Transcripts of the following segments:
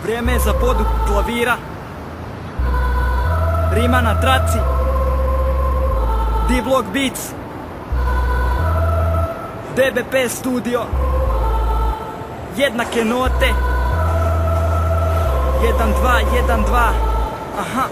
Vrijeme je za poduku klavira, rima na traci, D-Block Beats, DBP Studio, jednake note, 1, 2, 1, 2, aha.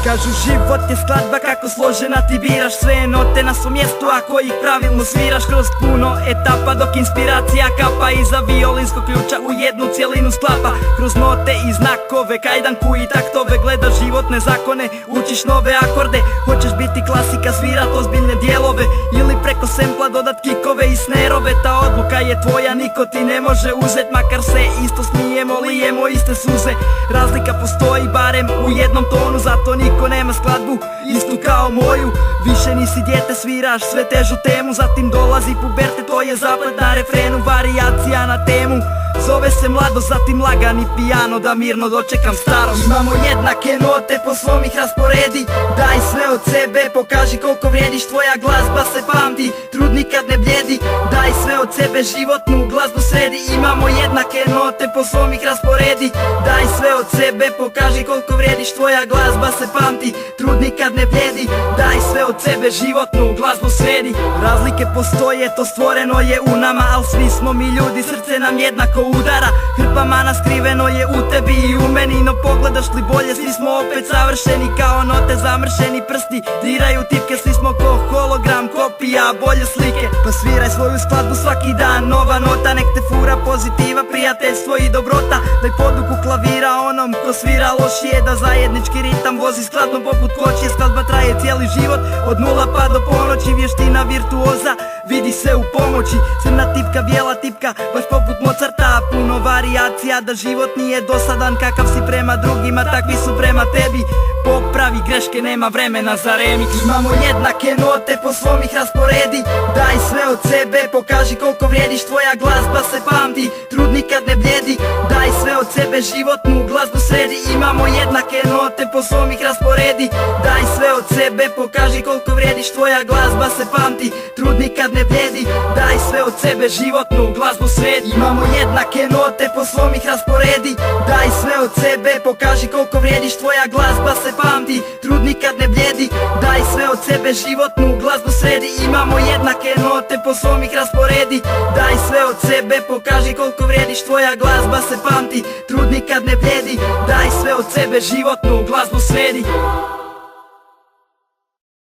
Kažu život je skladba kako složena ti biraš sve note na svom mjestu ako ih pravilno sviraš kroz puno etapa dok inspiracija kapa iza violinskog ključa u jednu cijelinu sklapa kroz note i znakove, kajdanku i taktove gledaš životne zakone, učiš nove akorde, hoćeš biti klasika, svirat ozbiljne dijelove ili preko sempla dodat kikove i snerove. Ta odluka je tvoja, niko ti ne može uzet, makar se isto smijemo, lijemo iste suze. Razlika postoji barem u jednom tonu, zato niko nema skladbu istu kao moju. Više nisi dijete, sviraš sve težu temu, zatim dolazi puberte, to je zaplet na refrenu, varijacija na temu. Zove se mlado, zatim lagani pijano, da mirno dočekam starost. Imamo jednake note, po svom ih rasporedi, daj sve od sebe, pokaži koliko vrijediš, tvoja glazba se pamti, trud nikad ne bljedi. Daj sve od sebe, životnu glazbu sredi. Imamo jednake note, po svom ih rasporedi, daj sve od sebe, pokaži koliko vrijediš, tvoja glazba se pamti, trud nikad ne bljedi. Daj sve od sebe, životnu glazbu sredi. Razlike postoje, to stvoreno je u nama, al svi smo mi ljudi, srce nam jednako udara. Hrpa mana skriveno je u tebi i u meni, no pogledaš li bolje, svi smo opet savršeni kao note, zamršeni prsti diraju tipke, svi smo ko hologram, kopija bolje slike. Pa sviraj svoju skladbu svaki dan, nova nota, nek te fura pozitiva, prijateljstvo i dobrota. Daj poduku klavira onom ko svira lošije, da zajednički ritam vozi skladno poput kočije. Skladba traje cijeli život, od 0 pa do ponoći, vještina virtuoza vidi se u pomoći. Crna tipka, bijela tipka, baš poput Mozarta, puno varijacija, da život nije dosadan. Kakav si prema drugima, takvi su prema tebi, popravi greške, nema vremena za remix. Imamo jednake note, po svom ih rasporedi, daj sve od sebe, pokaži koliko vrijediš, tvoja glazba se pamti, trud nikad ne bljedi. Daj sve od sebe, životnu glazbu sredi. Imamo jednake note, po svom ih rasporedi, daj sve od sebe, pokaži koliko vrijediš, tvoja glazba se pamti, trud nikad ne bljedi. Daj sve od sebe, životnu glazbu sredi. Imamo jednake note, po svom ih rasporedi, daj sve od sebe, pokaži koliko vrijediš, tvoja glazba se pamti, trud nikad ne bljedi. Daj sve od sebe, životnu glazbu sredi. Imamo jednake note, po svom ih rasporedi, daj sve od sebe, pokaži koliko vrijediš, tvoja glazba se pamti, trud nikad ne bljedi. Daj sve od sebe, životnu glazbu sredi.